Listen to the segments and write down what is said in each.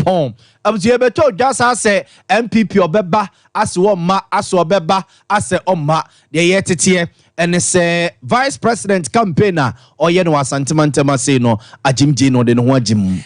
Frimpong. Abusua beto just say MPP obeba ase wo ma ase obeba ase oma de ye tete and say vice president campaigner oye no asantema say no ajimji no de no ho ajim.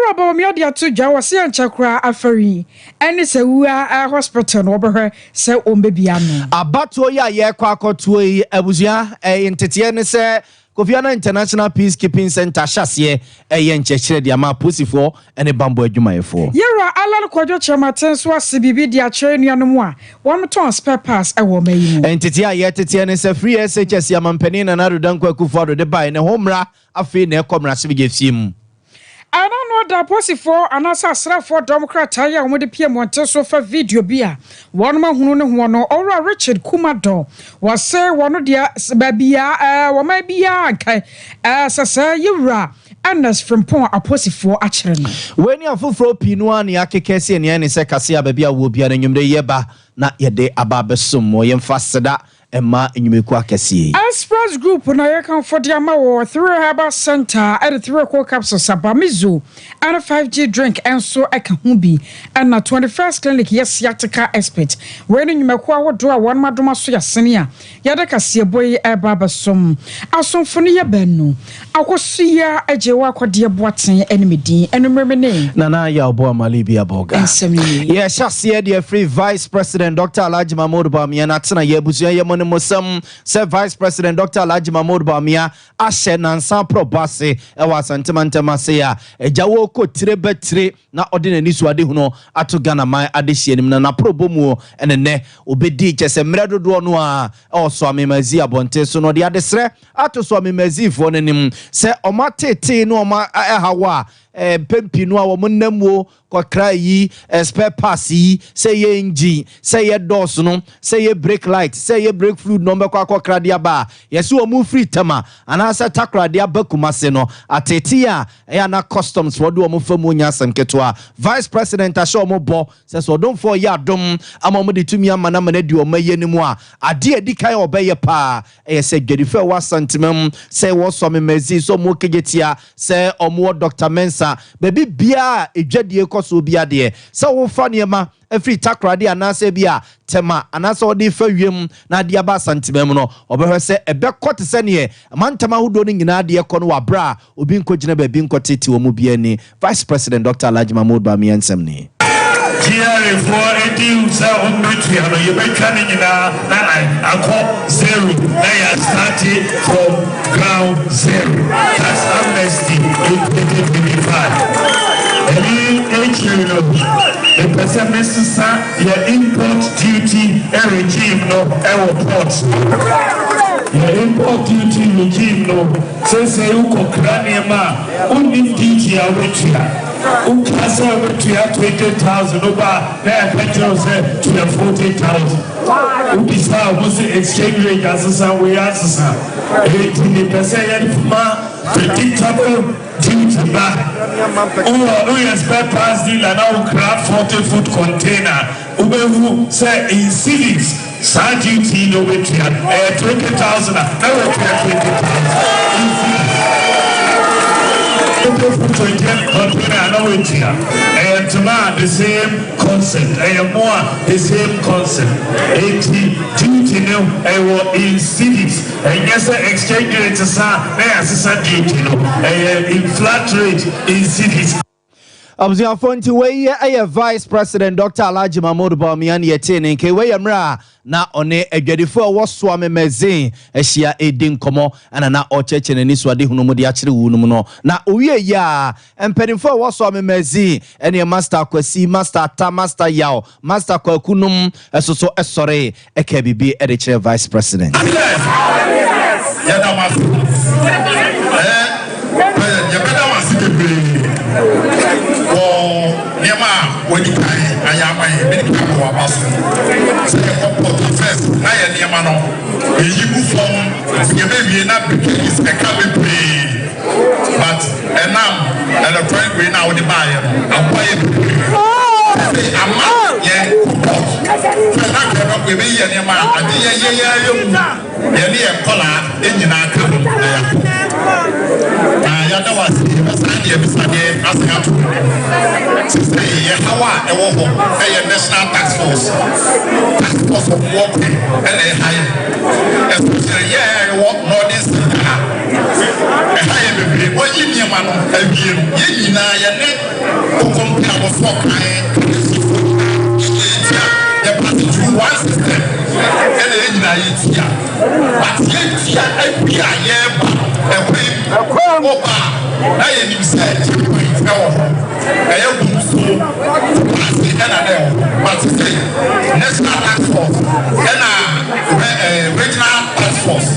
Robo me odia to dwa wo se anchakra afari ene se wua hospital no obehwe se ombebia no abato ya ye kwa akoto yi abusua entete ne se Kofiana International Peacekeeping Center Shasie nchechire dia ma posifo ene bambo adwumayefo yera alal kwadwo chamaten so asibibi dia chere nuanom a won ton spare pass e wo mayi mu entity a yetete ne se free SHS ya mampani na narudan kwakufodo de bai ne homra afi na ekomra se bigefiem I don't know that possible and as a for Democrat ya with the PM wanted so for video bia one man who no or Richard Kumado was say one of their babia or maybe say you and as from point a possible actually when you full fro pinua ni akekese ne ne se kase ababia wo bia na nwumde yeba na yede ababesum mo yemfaseda Emma Inyumeku akesi. Express Group na yekan for the amawo 3 Herbal Center at 3 capsules sabamizo and a 5G drink and so eka hubi and na 21st clinic yes yatika expert when Inyumeku awodo one madoma so yasenia yada kase boy e baba som asomfoni ye bennu akosia ejewa kwade boaten enimedin enumremene nana ya obo amalibi aboga yeah shase the free vice president Dr. Alhaji Mahmoud Bawumia na tena ye busu ye Musam say Vice President Dr. Alhaji Mahmoud Bawumia ashe nansa probase e wa santemantema se ya ejawo ko tirebetre na odine nisu ade huno ato Ghana man adehie nim na probomu enene obedi chese mredodo no a oso amemazi abonte so no de adesre ato so amemazi fo nenim se omatete no oma hawa pempi no a wo monnamuo kwakra yi spare pass yi say ye engine say ye doors no say ye brake light say ye brake fluid no be kwakra dia ba yesu o mu free tema anasa takra dia bakumase no atete ya na customs wo do o mu famu nya asem keto a vice president asho o mu bo say so don for ya dom amamo de tumi amana mana di o maye ni mu a ade adi kan obeye pa say gedife wa santimam say wo so memezi so mu kegetia say o mu Dr. Mensa baby bia edwadie koso bia de se wo fa niema afri takrade anase bia tema anase odi fa wiem na de aba santimem no obehwe se ebekot se ne mantama hudo ni nyina de ekono wabra obi nkogina baby nkoteti wo mu bia ni Vice President Dr. Alhaji Mahmoud Bawumia nsem ni GRA for edu sa ombetu ya no yebetwa ni nyina na akọ zero na ya start from ground zero that's amnesty in 2025 the person misses your import duty regime no airport. Your import duty regime no says you Ukrainian only duty away Ukasa to 20,000 over there petrol said to 40,000. Ubisa was the exchange rate as a way as a 18% predictable duty back. Oh, spare pass deal and now craft 40-foot container. Ubehu say in cities, side duty no way to 20,000. Now 20,000. And tomorrow the same concept. I am more the same concept. 80 duty no I will in cities. And yes exchange rate is duty no in flat rate in cities. Abuzia fonti we Vice President Dr. Alhaji Mahmoud Bawumia yetene ke we yamra na one adwadifo wo so amemezin ehia edin komo ana na ocheche nani so ade hunu mu de akire wunum no na owie ya empenifo wo so amemezin ene master kwasi master ta master yaw master kwakunum esoso esore eke bibi ede kire Vice President ya da ma ya beda ma sikebe when you I am a medical wabasu. Say first, I am Yamano. You move from your baby not because I can't pray. But and now and a friend we now the buyer. I'm buying. I'm not yet. I cannot be me and Yama. I did a collar in your deɛ bisade asa ato sɛ yɛ hawa ɛwɔ hɔ ɛyɛ national task force of work ɛna ɛha yɛ especially yɛ ɛwɔ northern center ɛha yɛ bebree wɔyi nneɛma no awie no yɛ nyinaa yɛne kɔkɔmpe abɔfoɔ kan yɛ pass through one system ɛna yɛ nyinaa yɛ tia but yɛ tia abia yɛ ba ɛkwan ɔba na yɛ nim sɛ checkpoint ɛwɔ hɔ ɛyɛ kum so paase ɛna ɛwɔ but sɛ national task force ɛna regional task force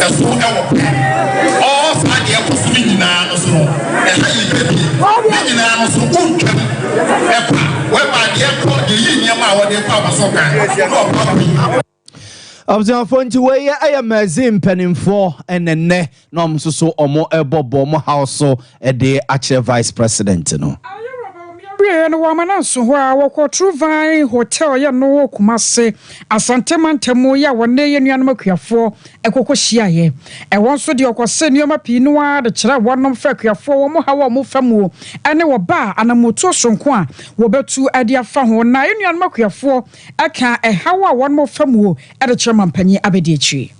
ɛso ɛwɔ pɛ ɔɔfa deɛ ɛkɔ so ne nyinaa no so no ɛha yɛ bɛbi ne nyinaa no so wontwam ɛpa wɛba deɛ kɔ deɛ yi nneɛma a wɔde pa abɔsɔ kan na ɔpa bi Abzanfo nti weye ayamazim penimfo enenne na omsusu omo ebobo omo house ede ache vice president no no wamana so ho a wokɔ Truvine hotel ya no Kumase asantemantemu ya wone ye nuanom akuafo ekokɔ hyiaye ɛwɔ nso de ɔkɔse nneɔma pii no a de kyerɛ wɔnom fa akuafo wɔ mo hawa mo famu ɛne wɔ ba anamoto sonko a wɔbɛtu ade afa ho na ye nuanom akuafo aka ɛhawa wɔnom famu ɛde kyerɛ mampanyi abedi akyi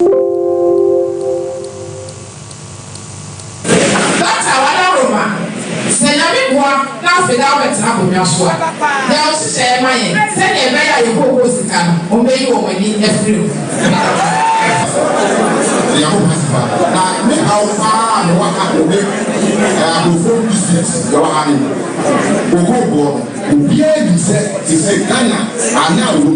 na afida obetra bomyaso a na osise maye se ne be ya yeko sika no o be yi wo wani efiri ya ko hasiba na me how far no waka obe go from business yo hani ogogo obi e se Ghana ana wo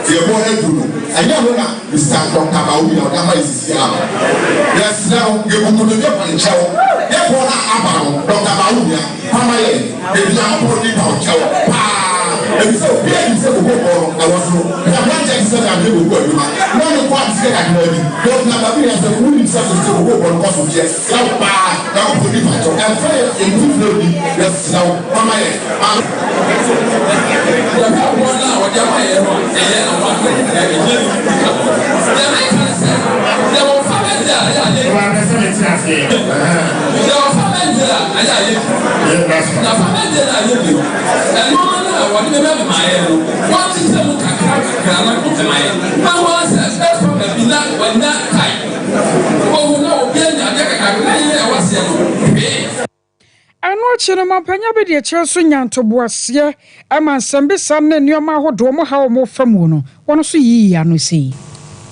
ye bo eduru anya ho na Mr. Dr. Bawu na odama isisi aba yes now ye ko no de panchawo ye ko na aba no Dr. Bawu ya mama ye e bi am pro di panchawo pa e so bi e se go go na wo so na ban je se na me go go aduma no no kwa se ka no bi Dr. Bawu ya se wo ni se go go no ko so je ya pa na pro di panchawo e fa e ti no bi yes now mama ye ya ba wo na wo ja ma ye no e ye na wa ano chino mampanya be de kyerɛ so nyantoboaseɛ ama nsɛmbisa ne nneɔma ahodoɔ mo ha mo famu no wɔno so yi ano sei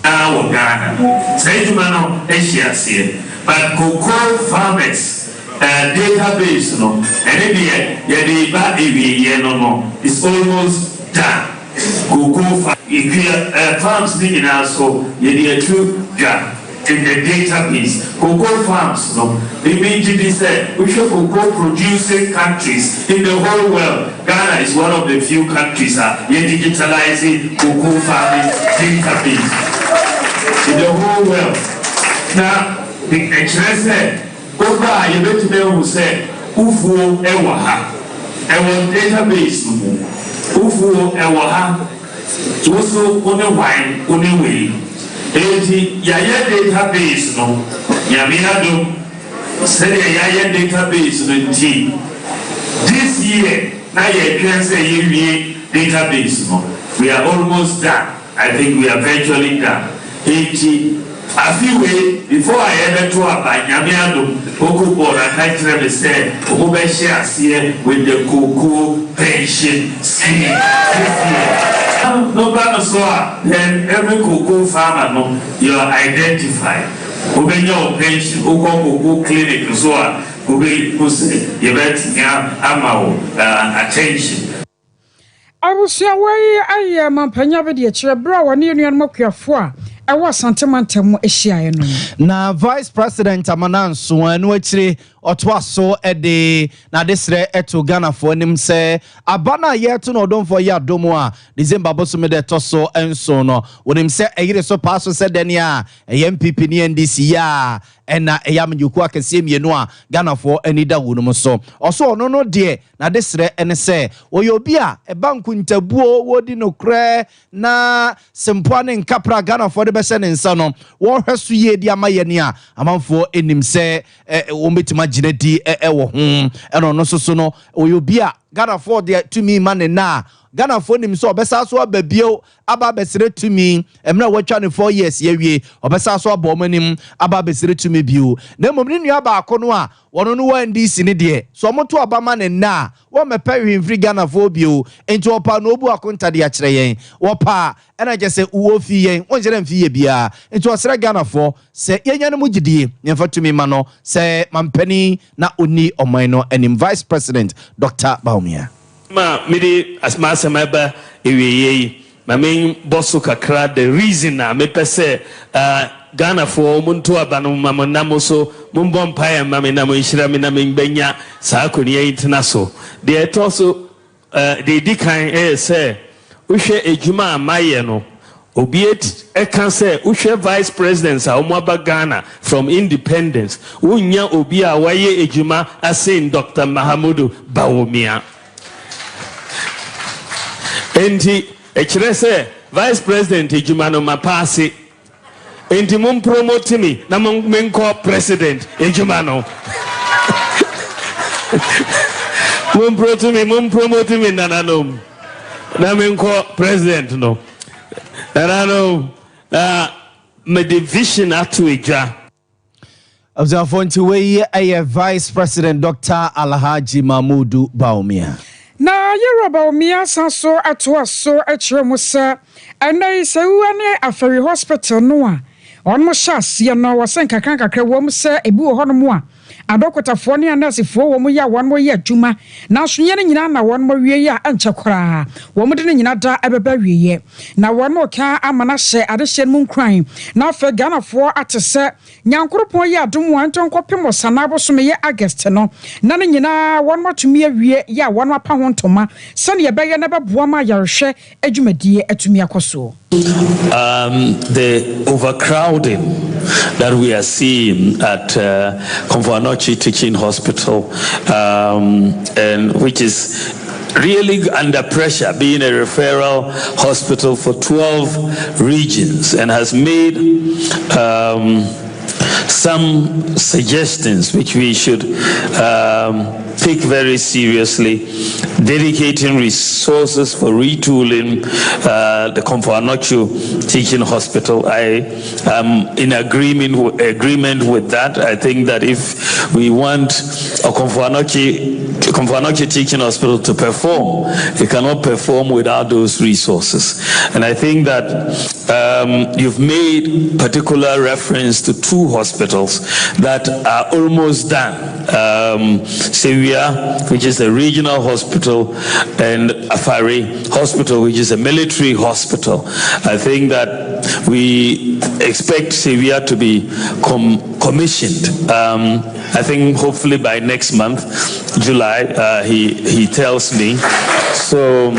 our Ghana. Say to Mano, Asia, but cocoa farmers database, no, and then the bad no, it's almost done. Cocoa farms, in also, a true job in the database. Cocoa farms, no, they mean to be said, we should cocoa producing countries in the whole world. Ghana is one of the few countries that digitalizing cocoa farming database. In the whole world. Now, the excellence said, Oba, you bet to be who said, Ufu Ewaha, Ewan database, Ufu Ewaha, also on a wine, on a way. Yaya database, no, Yamiado, said Yaya database, no, this year, now you can say database, no, we are almost done. I think we are virtually done. A few ways before I ever told about Yamiado, Cocoa Board, I tried to say, Obe shares here with the cocoa pension scheme this year. No matter so, then every cocoa farmer, no, you are identified. Obe your pension, cocoa clinic, so Obe, who say, you better attention. Abusia wei aye mampanya be de kyerɛ bra wɔ ne nuanom akuafo a ɛwɔ santemantemu ehyiae no na vice president amananso anu akyire ɔtoaso ɛde na desrɛ ɛto Ghana fo anim sɛ abana yɛto no ɔdomfo yɛ adomo a December bosom de toso enso no wonim sɛ ɛyire so paaso sɛ dɛne a ɛyɛ MPP ne NDC ya ɛna ɛyam nyuku akɛseɛ mienu a Ghana fo ani da wonum so ɔso ɔno no de na desrɛ ɛne sɛ ɔyɛ obi a ɛbanku ntabuo wodi no krɛ na sempoa ne nkapra Ghana fo de bɛhyɛ ne nsa no wɔhwɛ so yie di ama yɛ ne a amanfoɔ enim sɛ wɔmbɛtuma gyina di ɛwɔ ho ɛno no so no oyobi a Ghana for the to me man na Ghana for nim so obesa so ababio aba besere to me emra watwa ne 4 years yawie obesa so abomanim aba besere to me bio na momni nua ba akono a wono no wa ndisi ne de so moto obama ne na wo mepa hwimfri Ghana for bio enti opa no obu akonta de akere yen wopa ena je se uwo fi yen wonjere mfi ye bia enti osere Ghana for se yenya no mugidie nyemfa to me ma no se mampani na oni oman no enim Vice President Dr. Baumia ma midi asma semaba eweye ma men bosso kakra the reason na me pese Ghana for muntu abanu mamnamo so mumbom pae ma me na mo nhira me na me benya saa koni yitina so de etoso de dikan say uhwe ejuma amaye no obiet can say uhwe vice presidents a omaba Ghana from independence unya obi a waye ejuma asin Dr. Mahamudu Bawumia enti ekire say vice president ejuma no mapase enti mum promote me na men call president ejuma no mum promote me nananom na men call president no nanano me division atu eja Abzanfonti we a Vice President Dr. Alhaji Mahmudu Bawumia na Yoruba Umia Sanso Atua so Musa and I say one a ferry hospital noa on Moshas Yana was sent Kakanka Womsa Ebu Honomoa and Dokota Foni and Nasi for 1 year 1 more year Juma now Suyana 1 more year and Chakra woman in Nada Ababerry ye now 1 more car Amanashe addition moon crime now for Ghana for at a set Nyankropo ya dum wan ton kopem sanabo so me August no na ne nyina 1 more to me awie ya 1 more pa hontoma sane ye beye na beboa ma yarehwe adwumadie atumi akoso the overcrowding that we are seeing at Konfo-Anokye Teaching Hospital and which is really under pressure, being a referral hospital for 12 regions, and has made some suggestions which we should take very seriously, dedicating resources for retooling the Konfo-Anokye Teaching Hospital. I am in agreement with that. I think that if we want a Konfo-Anokye Teaching Hospital to perform, it cannot perform without those resources. And I think that you've made particular reference to 2 hospitals that are almost done. Sevilla, which is a regional hospital, and Afari Hospital, which is a military hospital. I think that we expect Sevilla to be commissioned. I think hopefully by next month, July, he tells me. So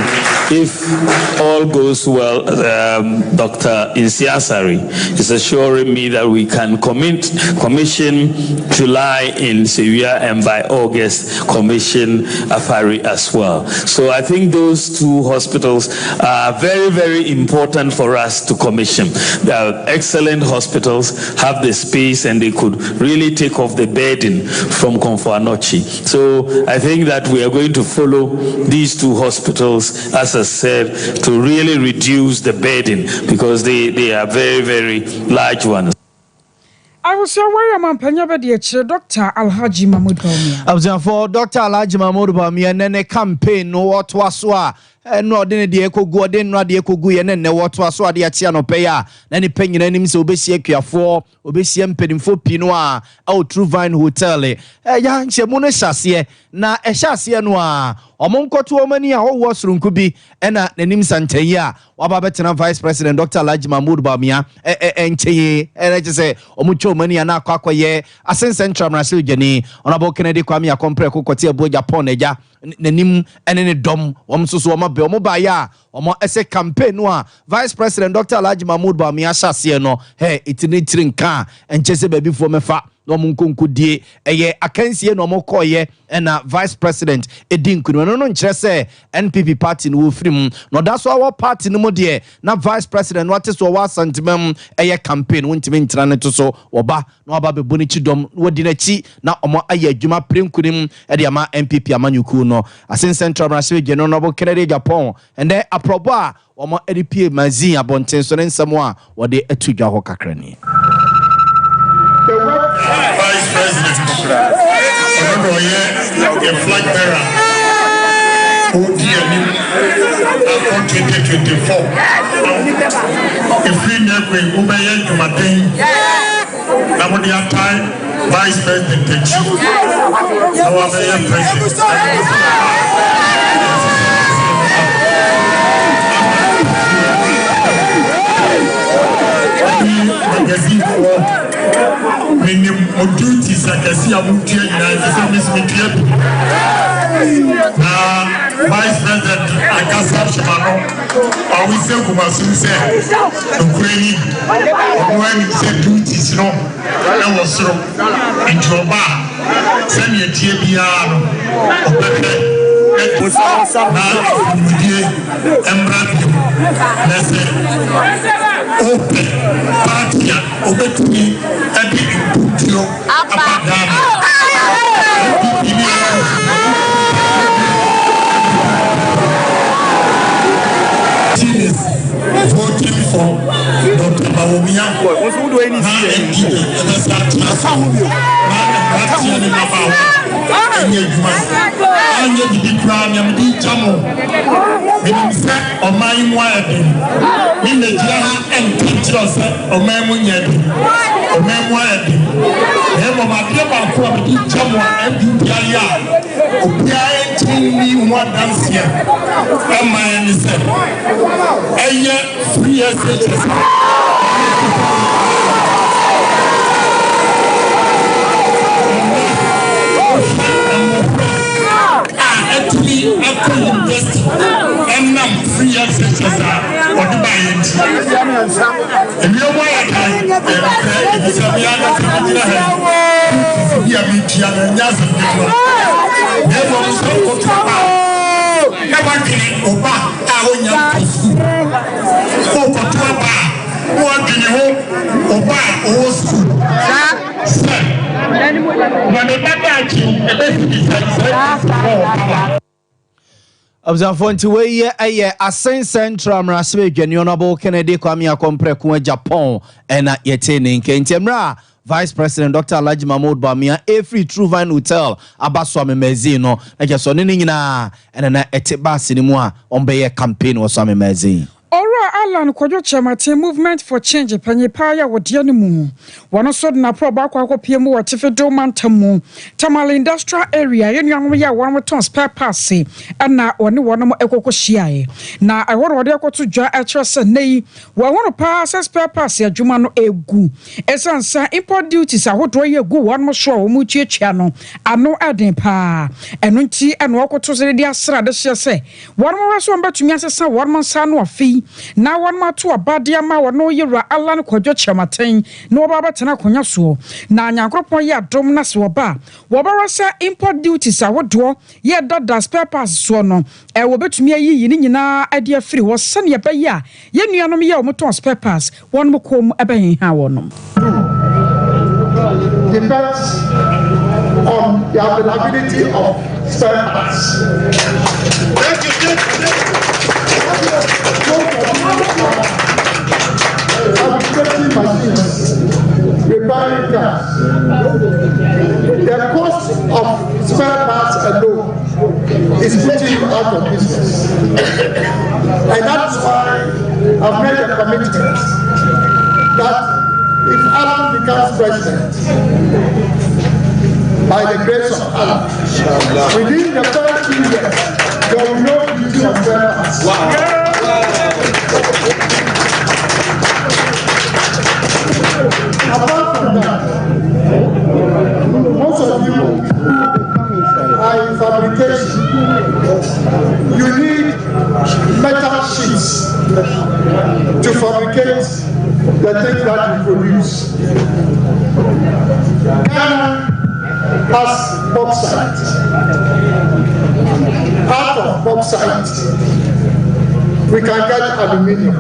if all goes well, Dr. Insiasari is assuring me that we can commission July in Sevilla, and by August commission Afari as well. So I think those 2 hospitals are very, very important for us to commission. They are excellent hospitals, have the space, and they could really take off the burden from Konfo-Anokye. So I think that we are going to follow these 2 hospitals, as I said, to really reduce the burden, because they are very, very large ones. I was aware of Panya Dr. Alhaji Mahmudu Bawumia. I was for Dr. Alhaji Mahmudu Bawumia and then a campaign no what was no de de ekogu de no de ekogu ye ne woto aso ade atia no peya na ni panyina nim se obesie akuafo obesie mpedimfo pino a True Vine Hotel ya nchemu no hyase na hyase no a omonkoto omani a wo surunku bi na nanim santayi a waba betena Vice President Dr. Alhaji Mahmudu Bawumia encheye se omutwa omani na akwakoye asense ntramrasil gani onabo Kennedy Kwame Akompre kokote abo Japan eja nanim ene dom womsoso be omo ba ya omo ese campaign no a Vice President Dr. Alhaji Mahmudu Bawumia hyase no itini tirinka enchese baby fo mefa no munkonkudie eye akansie no mokoye na vice president edinkunu no nkyere se NPP party no wofrim no da so our party no modie na vice president what is wa santimam eye campaign wontimi ntira ne to so oba no aba bebu ni chidom wodi na chi na omo aye adwuma prenkunim de ama NPP amanyuku no asen central branch geno no bo Kennedy Japan and then aprobo a omo edp mazin abonten so ne nsamo a wode atudwa ho kakrani Vice President a flag bearer ODM 2024 if we never obey to maintain Namodia time Vice President our President many duties like I see a mutia in Vice President Akasa Shimano, I will say Kumasu said, Ukraine, when he said duties, no, that was so in Joba, send me a TBR of Pepe. Open party, open to me, and be put you up and down. Voting for Dr. Bawumia. What's who do any and yet the crown and the chamo. On my wife, in the Jana and teachers of my wife, of my wife. Never my dear from the chamo and the Pia, of me one dance here. And my said, and yet 3 years later. Actually, after university, and now 3 years later, what do I end? And you know why I can't? It's a Miana Family. We are meeting and Yazan. Never so good. Never can Oba, our young school. Over to Oba, what can you hope? Oba, old school. Sir. Observant way a Saint Central Mraswe Honorable Kennedy Kwame Akompreku Japan and yetene Kentemra Vice President Dr. Alhaji Mahmoud Bawumia every True Vine Hotel abaswame mezino na je so ne nyina ene na eteba sinimu a ombeye campaign wo swame mezin Ora Alan Kwadwo Chamate Movement for Change Panyepaya wodi animu wono so na proba akwa mu watifedo mantamu Tamale Industrial Area yenuanwo ya wono ton spare parts na one wono ekoko hyiae na ehoro wode akoto dwa atrese nei wono pa spare parts adwuma no egu esansa import duties ahodo ye gu wono so wo mu tuatua no ano aden pa eno nti eno akoto zere dia sra de hye se wono raso mbatumi asesa wono sa no afi na wan mato abadia ma wono yira Alan Kwadwo Chamaten na oba tena konya so na nyankropon ye adom na se oba wasa import duties awodo ye dada spare parts so no wo betumi ayi ni nyina ade afiri wo sane ye baye a ye nuanom ye omoton spare parts won mo kom ebe ha wonom depends on the availability of spare parts. Fabricating machines, repairing cars. The cost of spare parts alone is putting you out of business. And that's why I've made a commitment that if Alan becomes president, by the grace of Allah, within the first 2 years, there will be no duty of spare parts. Apart from that, most of you are in fabrication. You need metal sheets to fabricate the things that you produce. Ghana has bauxite. Out of bauxite, we can get aluminium.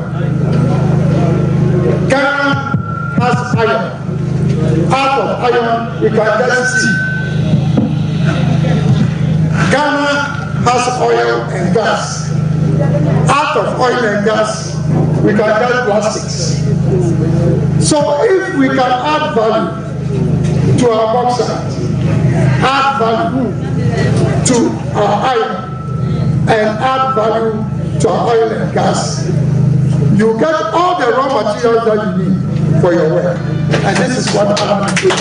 Ghana has iron. Out of iron, we can get steel. Ghana has oil and gas. Out of oil and gas, we can get plastics. So if we can add value to our bauxite, add value to our iron, and add value to our oil and gas, you get all the raw materials that you need for your work. And this is what Alan is doing.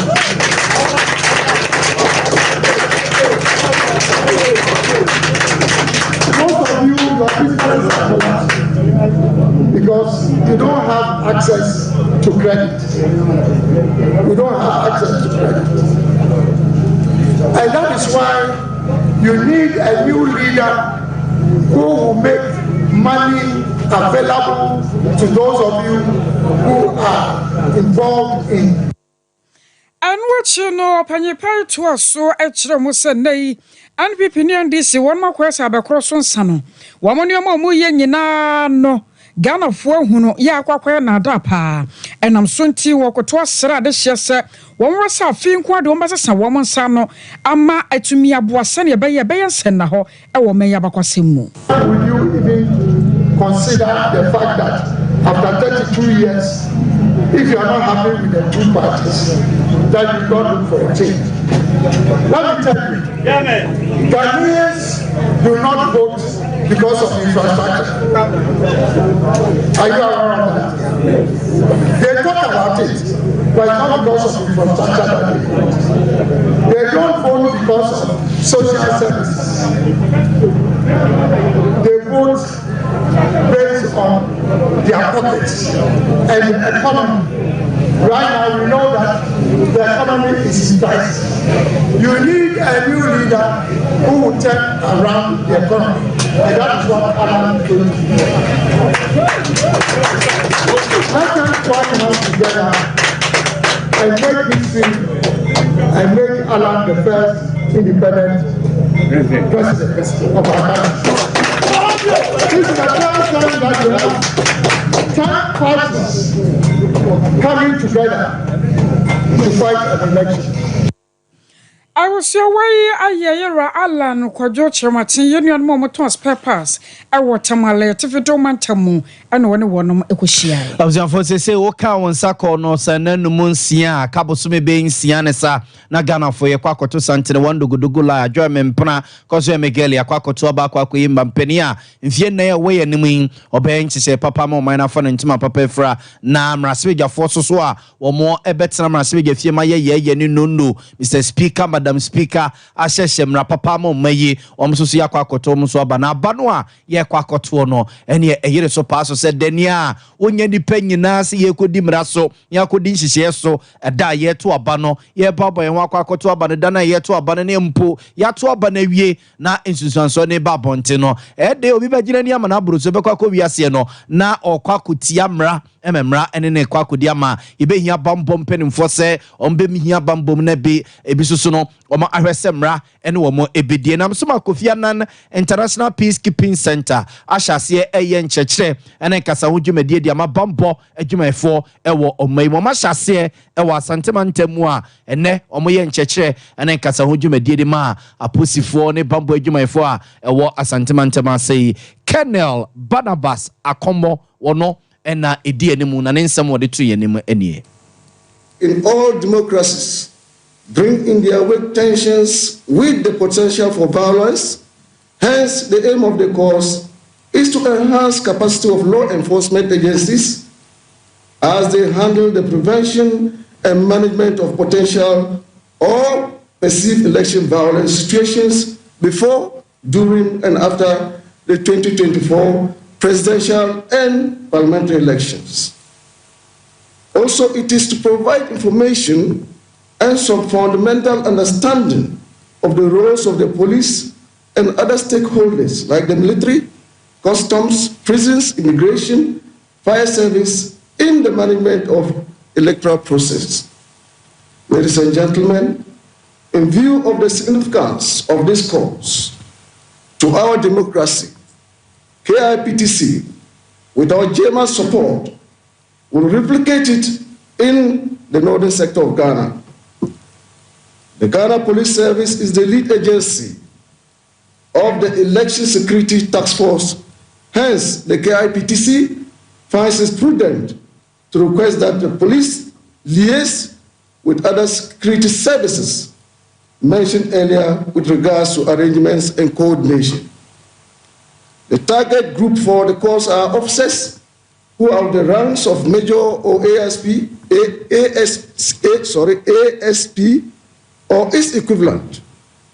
Most of you, your business are collapsing because you don't have access to credit. You don't have access to credit. And that is why you need a new leader who will make money available to those of you who are involved in. And what you know, Panyapa to us so extra Musanay, and Pipinian DC, one more question about Crosson Sano. Woman, your mom, no. Ghana for who no ya kwakwa na dapa enam sonti wokoto asra de hyese wo wasa afin kwa de wo masesa wo monsa no ama atumi aboasa ne be yensen na ho e wo meya bakwasem mu. Will you even consider the fact that after 32 years, if you are not happy with the two parties, that you don't look for a change? Let me tell you, Ghanaians do not vote because of infrastructure. Are you aware of that? They talk about it, but not because of infrastructure that they vote. They don't vote because of social services. They vote based on their pockets and the economy. Right now, we know that the economy is in crisis. You need a new leader who will turn around the economy. And that is what Alan is going to do. Let us join hands together and make history and make Alan the first independent president of our country. This is the first time that we have 10 parties coming together to fight an election. I was your way, Ayera Alan, Quadro Chamatin, Union Momoton spare pass, I want Tamale, Tivido Mantamu, and one Equishia. I was going to say, Oka on Sako, no, San Munsia, Cabosumi being Sianesa, Nagana for your Quaco to Santa, one do Gudugula, German Puna, Cosme Miguel, a Quaco to Abaco in Bampenia, in Fiena way and Wing, obeying to say Papa Mo, my phone and Tima Papefra, Nam Raswiga Forsoswa, or more a better Raswiga Fiema, ye, Nundu, Mr. Speaker, Madam Speaker, Asheshem Rapapa Mo Mayi, Omsusia Quacoto Muswabana, Banwa, ye Quacoto no, and ye a year so passo said, Denia, when ye depend nasi, ye could dimraso, ya could so, a die ye to a bano, ye Papa and Wakacoto Abanadana, ye to a bananimpo, ya to a banavie, na in Susan Sonne Babontino, de Obibajania Manabru, Sebako Viasiano, na or Quacutiamra. Ememra ene kwaku diama ibe hia bambom penim fose ombe mi hia bambom na be ebisusu no omo ahwesemra ene omo ebedie nam so makofia nan International Peacekeeping Center ashase eye nchekere ene kasa hudwumedie diama bambo adwumaefo ewo omai mo mashase ewo asantemantemu a ene omo ye nchekere ene kasa hudwumedie di ma aposifo ne bambo adwumaefo a ewo asantemantema sei Colonel Barnabas Akomo wono in all democracies, bring in their weight tensions with the potential for violence. Hence, the aim of the course is to enhance capacity of law enforcement agencies as they handle the prevention and management of potential or perceived election violence situations before, during, and after the 2024 presidential and parliamentary elections. Also, it is to provide information and some fundamental understanding of the roles of the police and other stakeholders like the military, customs, prisons, immigration, fire service in the management of electoral process. Ladies and gentlemen, in view of the significance of this cause to our democracy, KIPTC, with our German support, will replicate it in the northern sector of Ghana. The Ghana Police Service is the lead agency of the Election Security Task Force. Hence, the KIPTC finds it prudent to request that the police liaise with other security services mentioned earlier with regards to arrangements and coordination. The target group for the cause are officers who have the ranks of Major or ASP or its equivalent,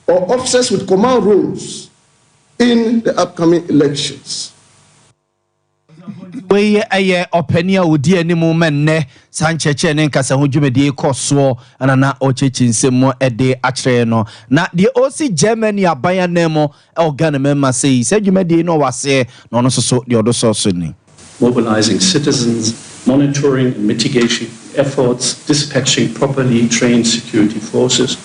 or officers with command roles in the upcoming elections. We aye openia odi animu menne sancheche ne nkasa ho dwumedi koso anana ochechinsemo ede akere no na the OC Germany abaya nemo organ member say dwumedi no wase no no so the odo so ni. Mobilizing citizens, monitoring and mitigation efforts, dispatching properly trained security forces,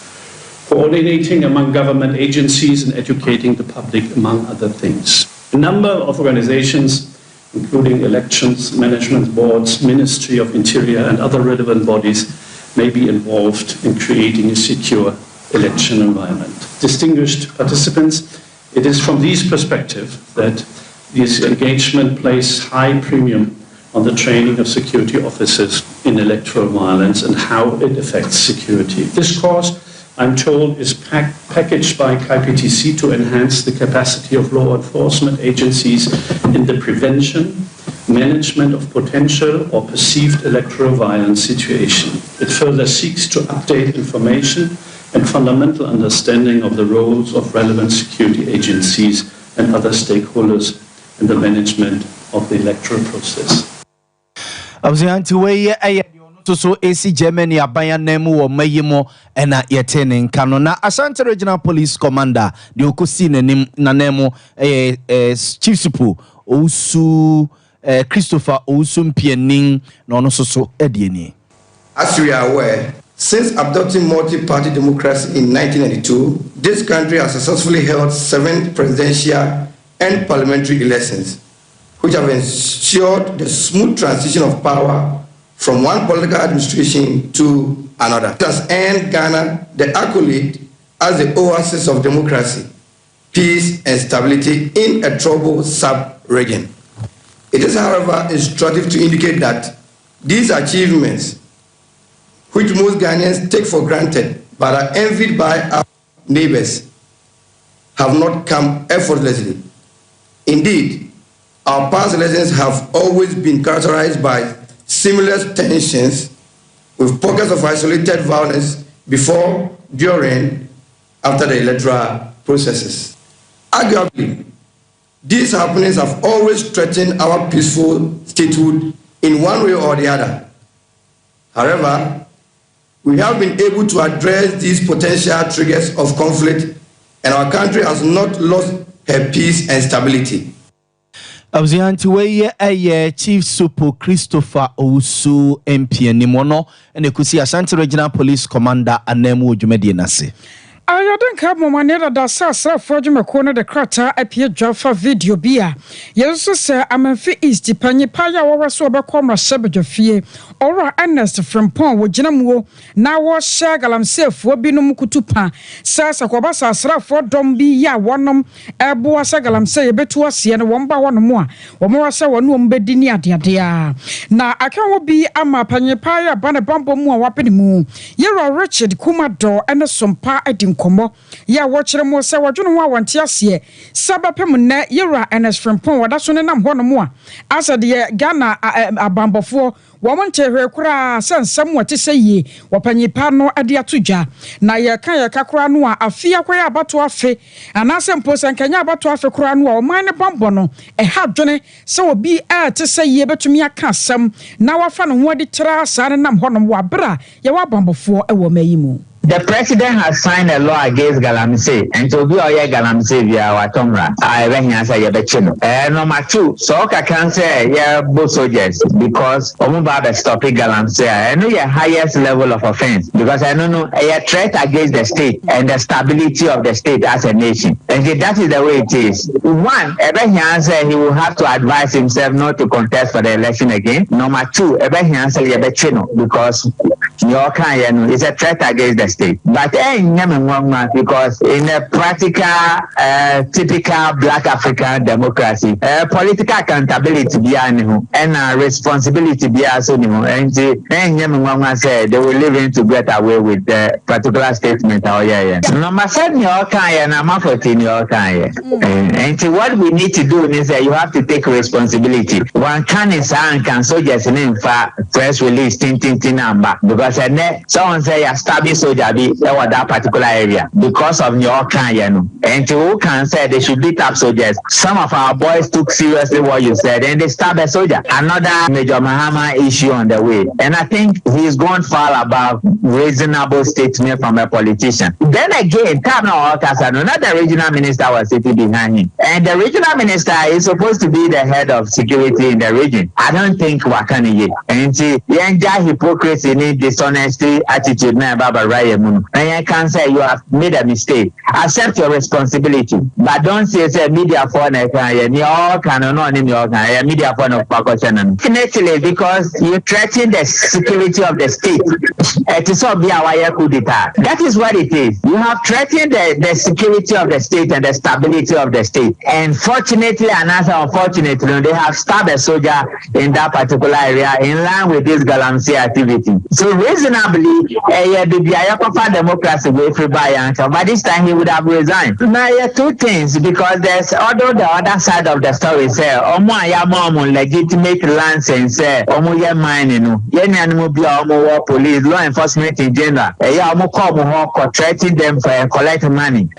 coordinating among government agencies and educating the public, among other things. A number of organizations, including elections, management boards, Ministry of Interior and other relevant bodies, may be involved in creating a secure election environment. Distinguished participants, it is from this perspective that this engagement places high premium on the training of security officers in electoral violence and how it affects security. This course, I'm told, is packaged by KIPTC to enhance the capacity of law enforcement agencies in the prevention, management of potential or perceived electoral violence situation. It further seeks to update information and fundamental understanding of the roles of relevant security agencies and other stakeholders in the management of the electoral process. So AC Germany abaya nemu wo mayimo ena yetene nkano na Ashanti Regional Police Commander de okosi na nemu Chief Supu Ousu Christopher Ousu Mpienin na ono so edieni. As we are aware, since adopting multi-party democracy in 1992, this country has successfully held 7 presidential and parliamentary elections, which have ensured the smooth transition of power from one political administration to another. It has earned Ghana the accolade as the oasis of democracy, peace, and stability in a troubled sub-region. It is, however, instructive to indicate that these achievements, which most Ghanaians take for granted but are envied by our neighbors, have not come effortlessly. Indeed, our past elections have always been characterized by similar tensions with pockets of isolated violence before, during, after the electoral processes. Arguably, these happenings have always threatened our peaceful statehood in one way or the other. However, we have been able to address these potential triggers of conflict, and our country has not lost her peace and stability. Abzianti weye Chief Supu Christopher Ousu Mpienin mono ene kusi Ashanti Regional Police Commander anemu odwumedi nase. Ayaden ka momane da sasra fodwumeko no de krata apie dwafa video bia yeso se amanfi east panyi paya wowaso obekoma sebedwafie ora Ernest Frimpong woginamuo na wo sha galamsefo binum kutupa sasa kwa basa asrafo dom bi ya wonom ebo asa galamse yebetu ase ne womba wonom a womo wasa wono mbedi ni adeadea na akanwo bi ama panyi paya bane bambo mu a wapenimu yero Richard Kumado ene Sompa edi komo ya wokyere mo se wodwene ho awonte ase sabapem na yera Ernest Frimpong wadaso ne nam hono mo a asa de Ghana abambofo womonche hwekura sansam wote seye wopanyipa no ade atodwa na ye kan ye kakura no a afia kwaya abato afe anase mposa nkanya abato afe kura no a oman ne bambo no hadwene se obi te seye betumi aka asam na wafa no ho ade kyera sa ne nam hono mo abra ye wabambofo ewo mayimu. the president has signed a law against Galamsey, and to be a Galamsey via Watomra. I reckon as a Yabechino. Number 2, so I can say, yeah, both soldiers, because Omubaba stopping Galamsey. I know your highest level of offense, because I don't know a threat against the state and the stability of the state as a nation. And that is the way it is. One, Ebehian said he will have to advise himself not to contest for the election again. Number 2, Ebehian said Yabechino, because your kind is a threat against the state. But because in a practical, typical Black African democracy, political accountability and responsibility be also and said they will live in to get away with the particular statement. Number 7, your kind and I'm 14 your kind. And what we need to do is that you have to take responsibility. One can soldiers in fact press release number because someone say a stabbing soldier be that particular area because of your kind, and who can say they should beat up soldiers. Some of our boys took seriously what you said and they stabbed a soldier. Another Major Mahama issue on the way, and I think he's gone far above reasonable statement from a politician. Then again, another regional minister was sitting behind him, and the regional minister is supposed to be the head of security in the region. I don't think Wakani and see hypocrisy, dishonesty, attitude. Baba Raya and I can say you have made a mistake. Accept your responsibility, but don't say media for media for definitely, because you threaten the security of the state. That is what it is. You have threatened the security of the state and the stability of the state. And fortunately and unfortunately, they have stabbed a soldier in that particular area in line with this Galamsey activity. So reasonably, the democracy will free by but this time he would have resigned. Now, 2 things, because there's although the other side of the story say, legitimate lands and say, mining, police, law enforcement in general, threatening them for collecting money.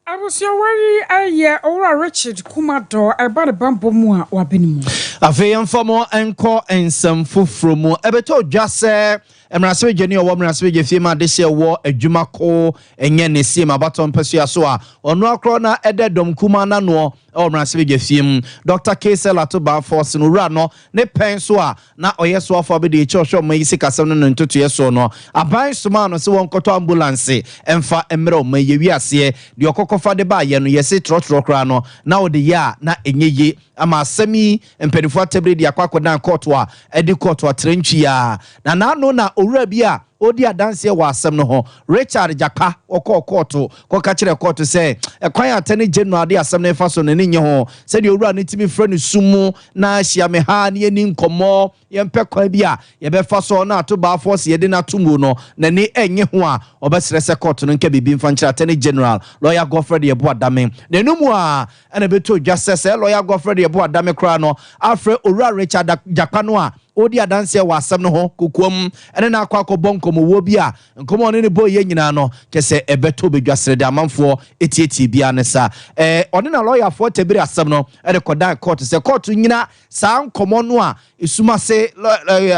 I was your worry, or Richard Kumado, about a bamboo mua or binimu. A fair for more encore and some food from more. Ebeto just say, Emraswe Jenny or Womanaswe Fima this year war a Jumako and Yen Sima Baton Persuasoa or no crona Ededom Kumana no or Mraswe Fim, Dr. Kesel Atoba Force in Urano, ne Pensua, na Oyeswa for the church of Maisica 7 and 2 years or no. A buy Sumano so one coto ambulance and fa emero may you see the Okoko for the buy and yes, it trot rockrano now the ya na enye ama semi and penifua tebri the aqua dan courtois edicotwa trenchia na no na Urabia odi adanse wa asem no ho Richard Jaka okọ court ko ka kire court say ekwan atene general de asem na fa so ne nye ho say de owura ne timi frɛ no sumu na ahia me ha ne ni nkomo ye mpɛ kwa bia ye be fa so na to ba force ye de na tumu no na ni enye ho a obesere se court no nka bibi mfa nkira atene general lawyer Godfrey Yebo Adame na numu a na beto justice lawyer Godfrey Yebo Adame kra no afre owura Richard Jaka no a odi adanse wa asem no ho kokom ene na akwa akobon komo wo bia nkomo ne boy ye nyina no kese ebeto bedwasere de amanfo etieti bia ne sa one na lawyer for tebiri asem no e record court se court nyina sa nkomo no a esuma se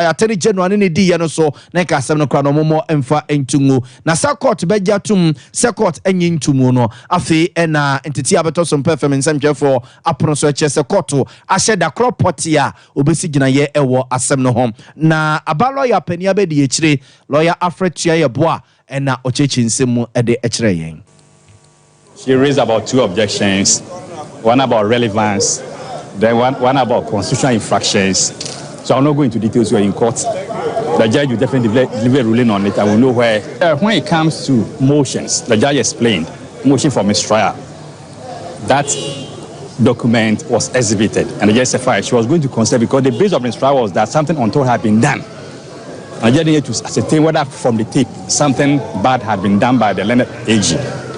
attorney general ne di ye no so na ka asem no kra no momo emfa entungu na sa court beja tum se court enyi ntumu no afi na entity abeto so perfect nsem for apono so che se court ahye da crop ya obesi gina ye ewo asem no hom na aba lawyer pania be di echire lawyer Afretia Yeboa and na ochechi nsemu e de echire yen. She raised about 2 objections, one about relevance, then one about constitutional infractions. So I'll not go into details. We're in court. The judge will definitely deliver a ruling on it. I will know where. When it comes to motions, the judge explained motion for mistrial. That document was exhibited, and the judge said she was going to consider because the base of mistrial was that something untoward had been done. And the judge needed to ascertain whether from the tape something bad had been done by the learned AG.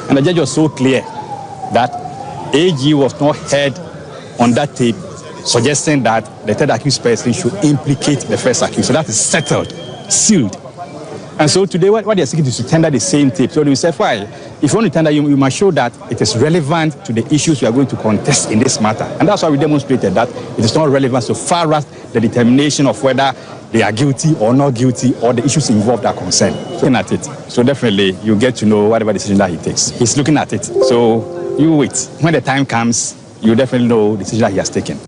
And the judge was so clear that AG was not heard on that tape suggesting that the third accused person should implicate the first accused. So that is settled, sealed. And so today what they're seeking is to tender the same tape. So we said, why? If you want to tender, you must show that it is relevant to the issues we are going to contest in this matter. And that's why we demonstrated that it is not relevant so far as the determination of whether they are guilty or not guilty, or the issues involved are concerned. Looking at it. So definitely you get to know whatever decision that he takes. He's looking at it. So you wait. When the time comes, you definitely know the decision that he has taken.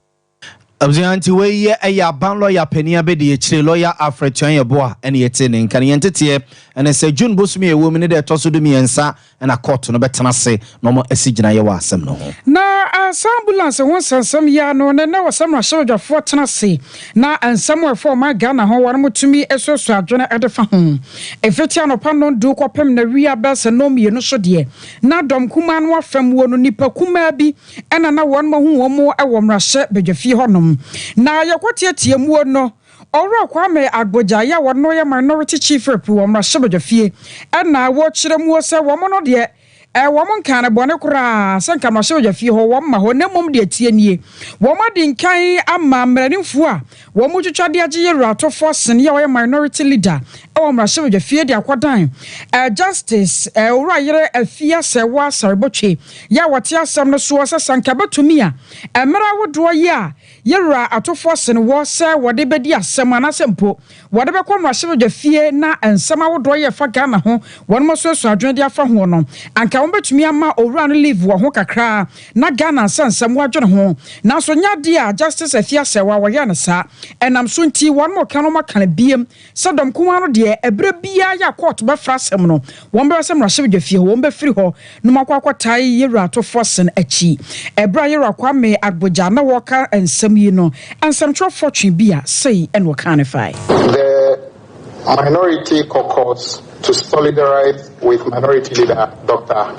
Abzianti we a ban lawyer penia be the chile lawyer African Yaboa and yet in Kaniente and I say June Busmi a woman there tossed to me and sa and a court no better say no more a signa yawa sem no. Na ambulance once and some ya no and now some soldier for Tennessee. Na and somewhere for my Ghana home one to me a so journal at the phone. If it's an upon do copem the rear bells and no me no so dear. Na dom kuman wa fem wonu nipa kumabi and na one more a warm rashet be your fee honum. Na yakwatie tiemu no ora kwame agboja ya wono ya minority chief rep wo mrashabeja fie na wo kyeremu se wo mo no de wo mo nkan ne bone kura sanka mrashabeja fie ho wo ma ho nemom de tie nie wo ma di nkan ama mranimfu a wo mo twetwa de age yewra to force ne ya wo minority leader wo mrashabeja fie de akwadan justice ora yere afia se wa sarebotwe ya wote asem no so se sanka batumi a emra wodo ya yewra atofo sen wo se wode bedi asem anasempo wode be kwa mrashabeja fie na ensem awodo ye fa Ghana ho won mo so adwen de afa ho no anka wo betumi ama owura no leave wo ho kakra na Ghana sansem wo adwen ho na so nyade a justice afia se wa wo ye ne sa enam so nti won mo kan mo kan biem sadom kuma no de ebre bia ya court be frasem no won be se mrashabeja fie won be free ho no makwakotai yewra atofo sen achi ebra yewra kwame agboja na wo ka ensem no and some true fortune bia say and what canify the minority caucus to solidarize with minority leader Dr.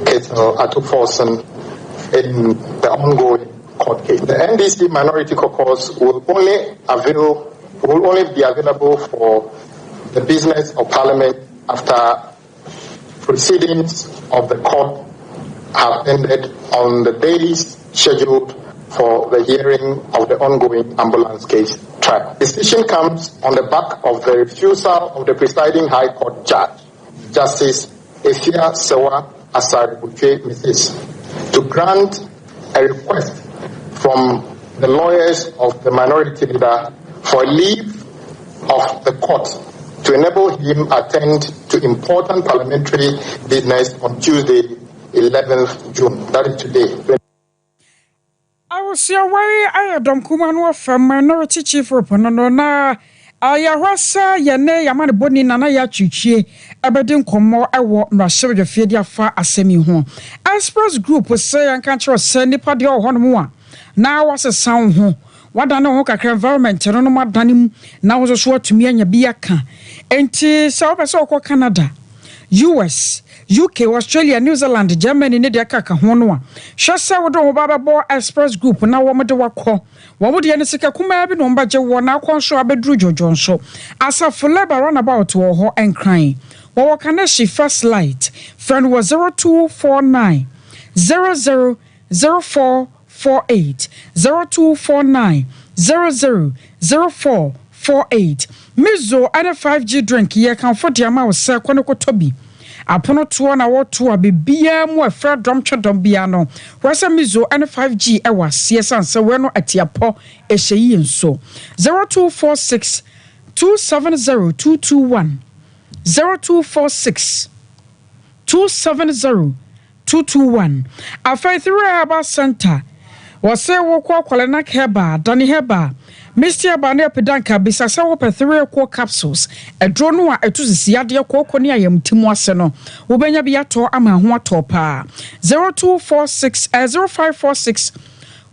Ketel Atuforsen in the ongoing court case. The NDC minority caucus will only be available for the business of parliament after proceedings of the court have ended on the days scheduled for the hearing of the ongoing ambulance case trial. Decision comes on the back of the refusal of the presiding High Court judge, Justice Efia Sewa Asaribuche Mrs., to grant a request from the lawyers of the minority leader for leave of the court to enable him attend to important parliamentary business on Tuesday, 11th June. That is today. I was your way. I don't come on from minority chief rep. No, na. Ayahwasa yene yamane boni nana ya chuchie abedin komo ewo mrashabeja fie dia fa asemi ho. Express group say anka kire say nipa de ho no mu a na wase san ho. Wada no ho kakra environment no madane mu na wo so atumi anya bi aka. Enti se opese okọ Canada, US, UK, Australia, New Zealand, Germany ne de kaka ho no a hwese wo do baba bo express group na wo mede wakọ wo mode ne sika kuma bi no mbaje wo na akọnso abedru jojonso asafo labor runabout wo ho enkran wo kana she first light friend was 0249 000448 0249 000448 Mizo and a 5G drink ye kan for the amount se kwano ko tobi apono to na wo to abibia mu afra dom twedom bia no wasa Mizo and 5G e wase sanse we no atiapo e hyeyi nso 0246 270 221 0246 270 221 afai through Herbal Center wase wo kwa kwalena heba dani heba Mr. Abane Pedanka bisasa wo pethre ko capsules edro no a etusisi ade ko ne ayamtimu ase no wo benya bi ato ama ho ato pa 0246 0546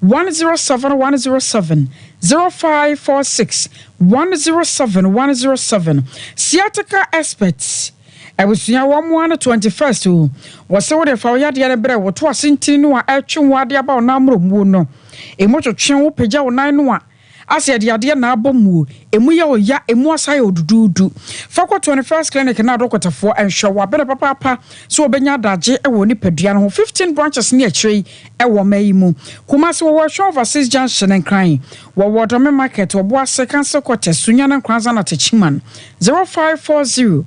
107 107 0546 107 107 Sciatica experts Ebusunya wo mo an 21st o wo se wo de fa wo yade ne bre wo to asentini no a etwe wo ade aba na amromu no emotwetwe wo pagya wo nan no a ase de ade na abomu emu ya oya emu asaye odududu fakwa 21st clinic na dokotafo enhwe wa bere papa so obenya daje ewo ni padua no 15 branches ne akiri ewo mayimu kuma se wo hwe overseas junction nkran wo wodome market wo bo ase cancer quarter sunya na nkranza na techiman 0540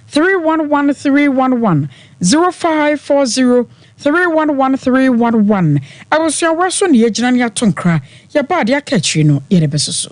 311311 0540 311311 I was your worst on the agent and your tonkra, your body a catch you know, yet a besoso.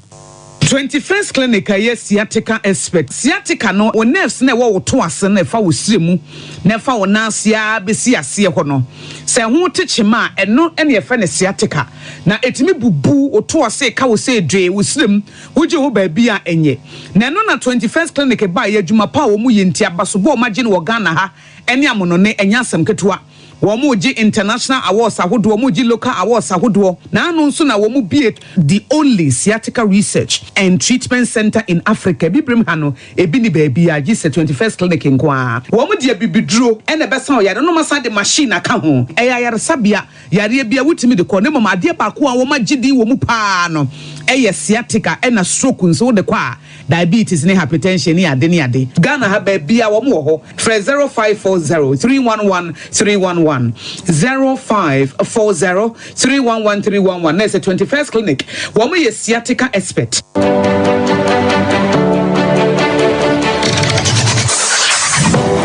21st clinic yes sciatica expert sciatica no o nerves na wo to ase na fa wo siremu na fa wo nansia besi ase ho no se ho techema eno ene ye fa ne sciatica na etimi bubu o to ase ka wo se dwe wo sirem wo je wo ba bia enye na no na 21st clinic ba ye adwuma pa wo mu ye ntia baso bo ma je no Ghana ha ene amono ne enya asem ketewa Womuji international awards ahodo womuji local awards ahodo na anu nso na womu be the only sciatica research and treatment center in Africa bibrim ha no ebi ni baabi a gise 21st clinic nkoa womu de bibiduro ene besa o yare no masa de machine aka ho eya yare sabia yare bia wutimi de ko ne mama ade ba ko a womu gidi womu pa no eye sciatica ena stroke nso de kwa diabetes ne hypertension ne ade ne ade Ghana ha baabi a womu ho 0540 311 311 0540 311 311. That's a 21st clinic. Woman is sciatica expert.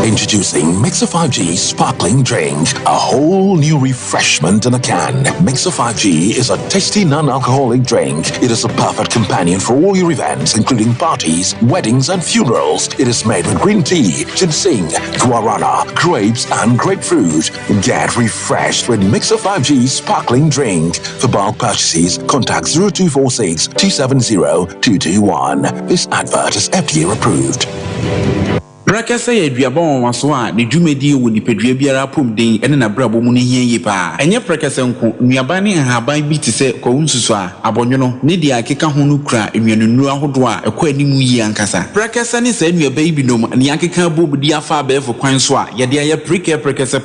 Introducing Mixer 5G Sparkling Drink, a whole new refreshment in a can. Mixer 5G is a tasty non-alcoholic drink. It is a perfect companion for all your events, including parties, weddings, and funerals. It is made with green tea, ginseng, guarana, grapes, and grapefruit. Get refreshed with Mixer 5G Sparkling Drink. For bulk purchases, contact 0246 270 221. This advert is FDA approved. Brakasa ye duabon waso a ne dwumedi wo nipedua biara pom den ene na brabo mu ne hie yi pa enye brakasa nko nuaba ne haban bi te se ko nsusu a abonwono ne dia akeka ho no kura enwanunu ahodo a ekọ animu yi ankasa brakasa ne sa nuaba yi binom ne akeka bobudi afa abefo kwan so a ye de aye brakasa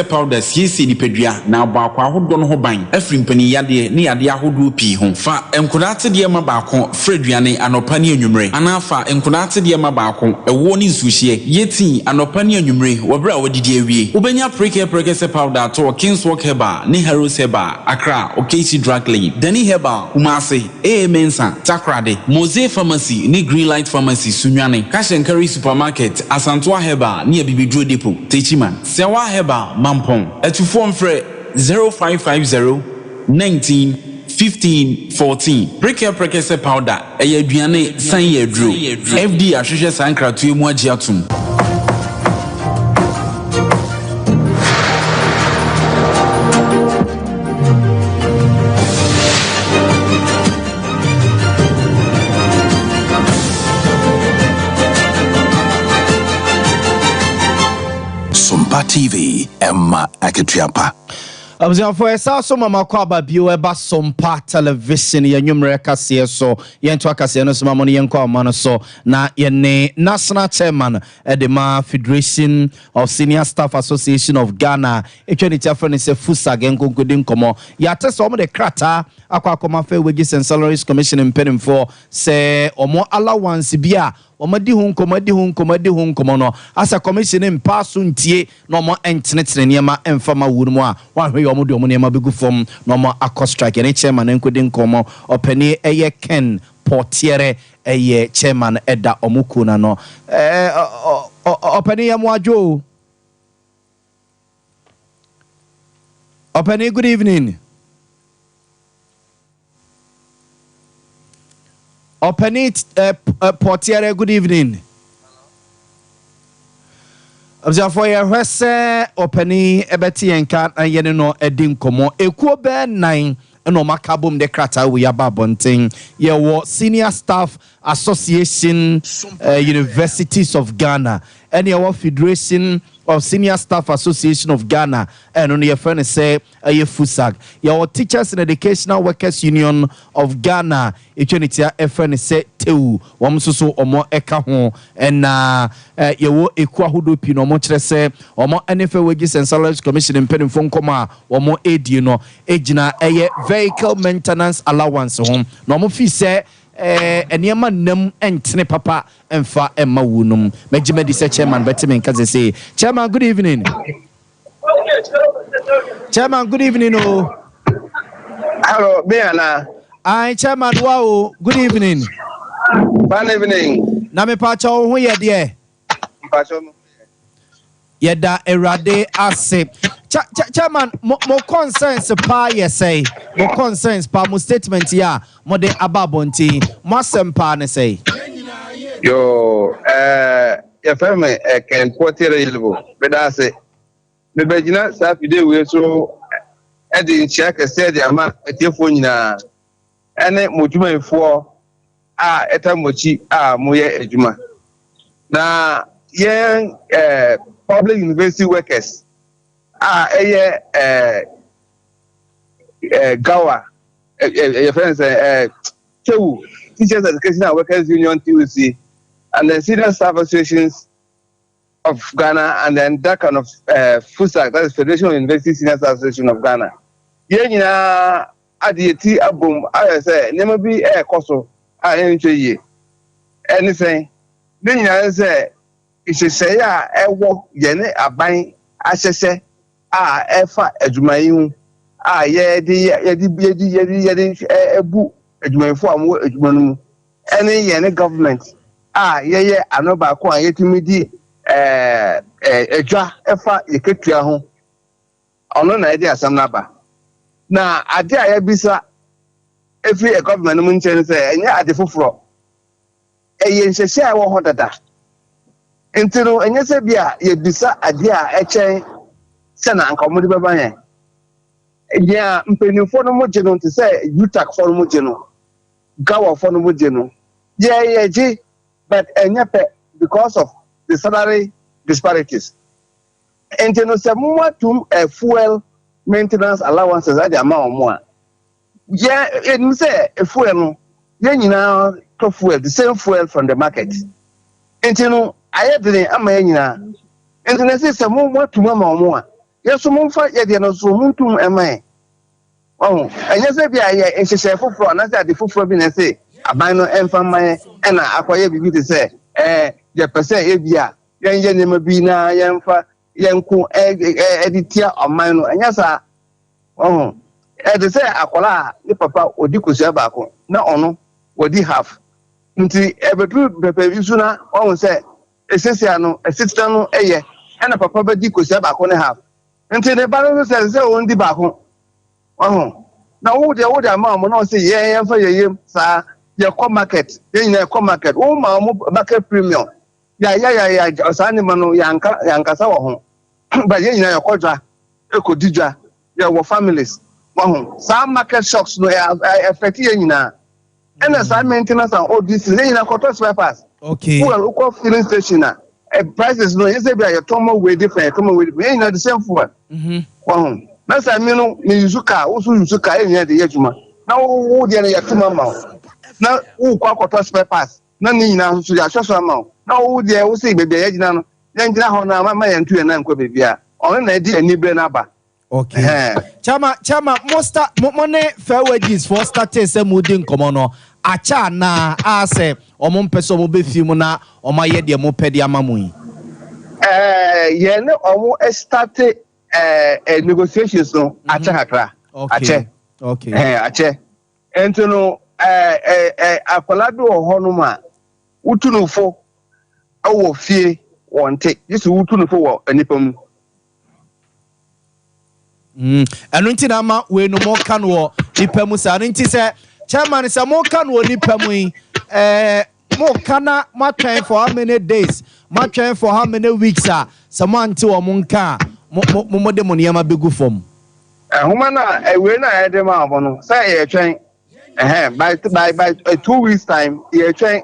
powder siesi nipedua na abakwa ahodo no ho ban afrimpani yade ne yade ahodo pi ho fa enkodate de ma baako freduane anopa ne anwumre anafa enkodate de ma baako woni nsuhie yeti anopa ne anwumre wobra wodidi awie ubenya prekese powder to Kingswalk Herbal ne Heroes Herbal Accra Okesi Drug Lane Dani Herbal Kumasi Mensa Takrade Mose Pharmacy ne Greenlight Pharmacy Sunwane Kashenkari Supermarket Asantwa Herbal ne Bibidro Depot Techiman Sewa Herbal Mampong etufo mfre 0550 19 15-14. Prekese powder. Eye aduane san ye dro. FD ahwehwe sankratu emu agi atum. Sompa TV Emma Aketiapa. For a so mama kwaba bio eba Sompa television ya nyumre kase so yento akase no so mamoni yenko amano so na yene national chairman edema Federation of Senior Staff Association of Ghana etweniti afrani se fusa genko godin komo ya tese omo de krata akwa akoma fa wages and salaries commission impeding for se omo allowance bia omadi hu nkomo no asa commission mpaso ntie no mo entenetene niema emfama wurumu a wanhwe yo mo niema begu fom no mo akọ strike ne chairman enkodi nkomo opani eye Ken Portiere eye chairman eda omukuna no opani ya mwajo opani good evening Openit Portiere, good evening. Observe your hwese openi ebeti enka yene no edin komo ekuo be 9 no makabum de krata we ababonten ye wo Senior Staff Association Universities of Ghana and your Federation of Senior Staff Association of Ghana and on your friend say FUSAG your Teachers and Educational Workers Union of Ghana etwenitia friend say tewu wamsusu omo eka ho and yewo ekwa hodo pi no mo kire say omo NFA Wages and Salaries Commission impeding phone koma omo edi no ejina vehicle maintenance allowance ho no mo fi say eniema nam entene papa emfa emma wunum mejime di se chairman betimen kaze say chairman good evening chairman good evening oh hello beana ai chairman wow good evening good evening na me pa cha ho ye de pa cha yeda erade ase chairman mo concerns pa say mo concerns pa mo statement ya mo de ababonti mo sempa ne say yo ya fame can portere ilbo bedase me begina sa fide we so edi nchia kese de ama etiefo nyina ene modwumanfo a etamochi a moye adwuma na yen public university workers eye gawa friends Chewu Teachers Education and Workers Union TUC and the Senior Staff Associations of Ghana and then that kind of FUSAC, that is Federation of University Senior Staff Association of Ghana. Yenina adieti abum I say never be a coso ye anything then I say it should say work yene aban asese efa adwumayin yedi ebu adwumayfo amu adwumanu ene yene government ye anoba ko yetimi di edwa efa yeketua ho ono na edi asam naba na ade a yebisa every government mu nchen say enye ade foforo eye nhyehyɛ a wo ho dada entino enye se bia yebisa ade a echen se na anka omudi beba yen ya mpenifo no mo geno nti se utak for mo geno gawa for mo geno ye but enye pe because of the salary disparities entino se mo watum fuel maintenance allowances at the amount more. Yeah, it say a fuel no, nyina to fuel, the same fuel from the market. And you know, I had the Amayina. And then I say some more to Mamma more. Yes, some fight yet, no so muntum am I. Oh, and yes, I be a share for and I said the full for and say, I buy no and from my and I acquire you to say, the per se, Ebia, young Yamabina, Yamfa. Yanku editia o mine and yasa they say akola ni papa odi kosia baako na ono wodi half nti ebetru pepe bisuna won say esesia no esitita no eye na papa ba di kosia baako ne half nti ne ba no say won di baako na wo de ama mo na say yen fa yeyem sa ye ko market yen na ko market wo ma mo market premium ya osani mano yanka sa wo ho but yen na yakodwa ekodidwa ya wo families some market shocks no affect yen na and some maintenance and all this yen na koto spare parts okay well uko filling station na prices no say be your tomo we different come we yen na the same fuel na say me no me yuzuka wo so yuzuka yen de yejuma na wo de na yatuma ma na wo kwa koto spare parts na ni na so ya so ma na wo de wo say bebe yejina no yengina ho na ma yentu na nkwa bebia ono na di anibre na ba okay chama mosta money fair wages for starters say mudin komo no acha na ase omo mpeso mo befi mu na omo ye de mo pede amamu yi ye ne omo start negotiations no acha hakra ache okay ache ento no akolado ho no ma utunufo awo fie wonte yesu utunufo wo anipam anu nti na ma we no mo kan wo nipam sa anu nti se chairman sa mo kan wo nipam yi mo kana ma twen for how many days ma twen for how many weeks sa mo anti wo mo nka mo de mo niam abegu fom huma na we na ede ma abono say ye twen by 2 weeks time ye twen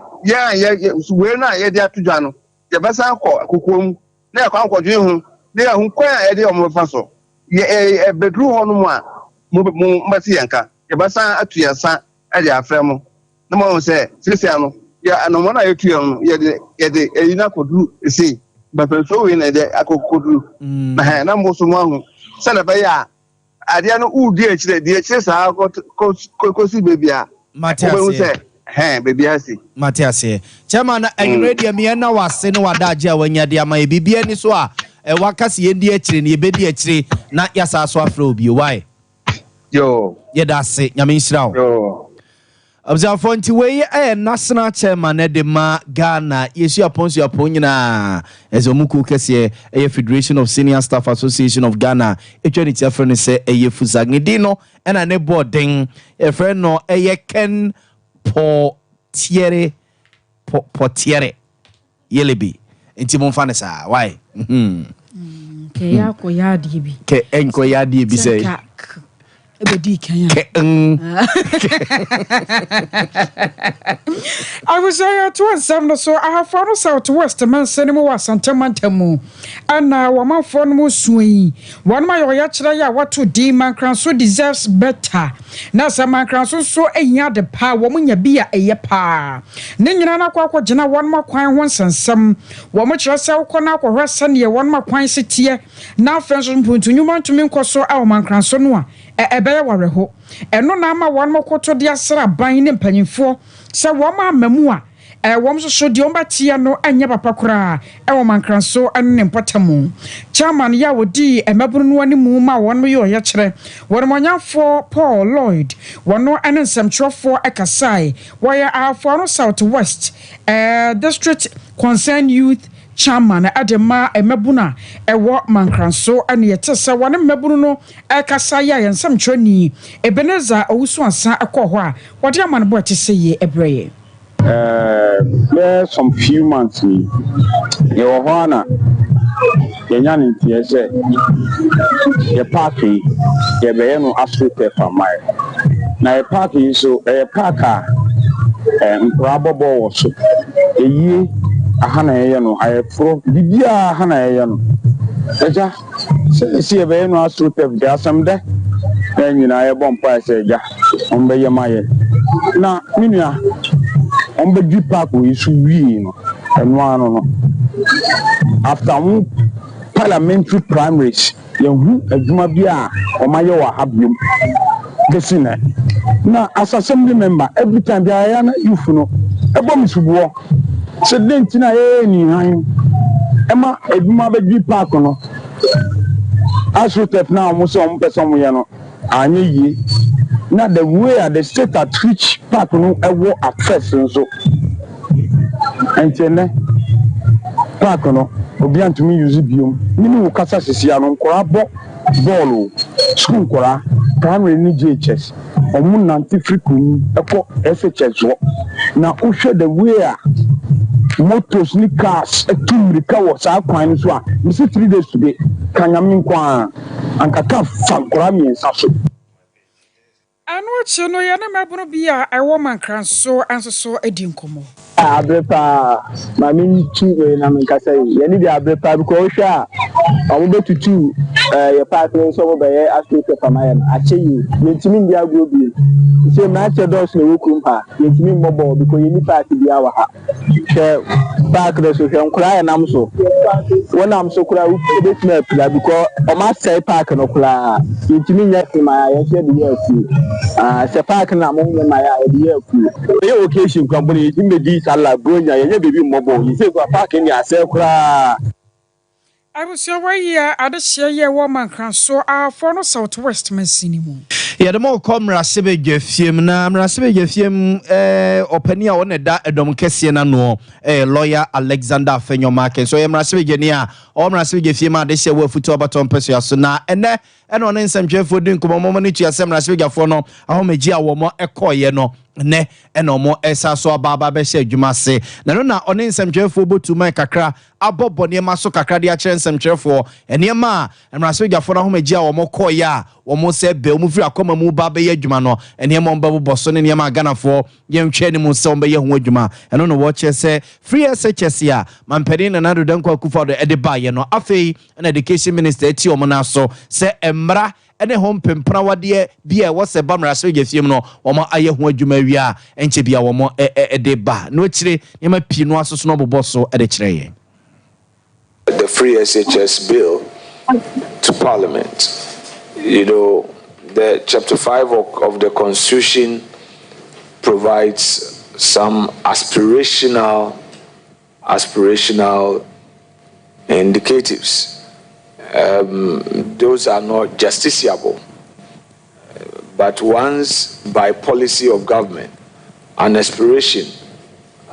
we na ye de atudwa no ye besa akọ kokom na akọ ankodwe hu na ya hu kwa ede o mo fa so ye bedru ho no a mo mbati yanka ye besa atuyansa ade afra mo na mo say sisia no ya anomo na yetuya no ye de eyina kodru ese but so we na de akokodru na mo so mo hu sele ba ya ade no udi echire sa ko si bebia Matias baby asi Matias chairman ready me na wase no wadaje a wanya de ama bibia ni so a wakase ye ndi echire ne yebedi echire na yasa so afra obi why yo ye da se nyame nshira wo yo Observe nti we national chairman de ma Ghana yesu aponso aponyina ezomuku kese Federation of Senior Staff Association of Ghana etwani ti afre ne se fuzagidi no na ne boarding efre no ken potiere yelebi nti momfa ne sa why ke ya ko ya die bi ke enko ya die bi say I was there to some so I have found Southwest man cinema was Santamantamu and now one for no swing. One my oyachra ya what to D man so deserves better. Now some man so a yard the power woman ya be a pa. Ninana kwa jena one more coin once and some woman yourself corner or rest near one more coin city. Now friends point to Newman to me so our man so no. Ebeye wareho eno na ama wan makoto de asra ban ne mpanyimfo se wo ma mamu a wom so de ombatia no anya papa kura wo mankranso ne mpatamu chairman ya wodi emaburu no animu ma won ye oye kire won monyafo Paul Lloyd wono ane nsamtwofo ekasai wo ya afo no Southwest district concerned youth chairman adema emabuna ewo mankranso ane yetese wone mabunu no ekasa ya yensam twani Ebeneza owusu ansa ekọ ho a wode amanbo atese ye ebreye there some few months ni ye wo ho na ye nya ni tie se ye party ye be no asute fa mai na ye party so ye parka nkura bobo wo so ye ahana ye no ayefro bibia ahana ye no eja se ye be no asute de asamde na nyina ye bompa se eja ombe ye maye na minua ombe di park we su wi no eno ano no after one parliamentary primaries yehu adwuma bia o maye wa habium desine na as assembly member every time they are na youth no ebom subuo se dentina ni han ema adwuma be di park no asrotep na mo se o person ye no anye yi na the way the state at which park no ewo access nso entene park no obi antumi use biom nini wo kasa sisia no nkora bo ball school nkora primary ni JHS omu nanti frikun eko SHS wo na uhwe the way motos ni cars etumrika wo sa kwan so a misi 3 days today kanyame kwa ankaka fankora mi ensaso Anu chino ya na mabunu bia ewo mankranso ansoso edinkomo abrepa mami tu na nkasa ye ni dia abrepa because hwa omo tutu ye park no so be ye asute famaya acheyi yentimi ndia grobi se na che dos na wokum ha yentimi mbobo because ye ni park bia wa ha she park no so hwe nkura ya nam so wona am so kura ube tuna pila because o ma say park no kura yentimi nya tima ye she de ye afu se park na mo nya ma ya de ye afu ye occasion kwambo ni yentimi sala bronya ye bebi mmobo yise kwa park ni ase kura I was your here at the share ye woman can so for no Southwest Messinimu. Yeah, the more comrade Sebe Jeffiem na Sebe Jeffiem openia on da edom kese na no lawyer Alexander Fenyo Market. So Emra Sebe Genia or Sebe Jeffiem de se we futu abaton peso so na ene on nsem twefo din komo mo ni tua sem na Sebe Jafo no ahomeji a wo mo ekoye no ne enomo esa so ababa be hye adwuma se na no na one nsamtwefo botu man kakra abobone ma so kakra de a kire nsamtwefo enema emraso gyafo na homagia wo mokoye a wo mo se be wo firi akoma mu ba be adwuma no enema mbabo so ne enema ganafo yentwe ne mu se wo be ho adwuma eno no wo che se free SHS ya mampedi na nado danko akufa do ede ba ye no afei na education minister eti o mo na so se emra ene hom pempra wade bia wo se bamra so gefiem no wo ma aye ho adwuma wi a enche bia wo mo de ba no chire nyama pi no asoso no boboso de chire ye the free SHS bill to parliament. You know, the chapter 5 of the constitution provides some aspirational indicatives. Those are not justiciable, but once by policy of government an aspiration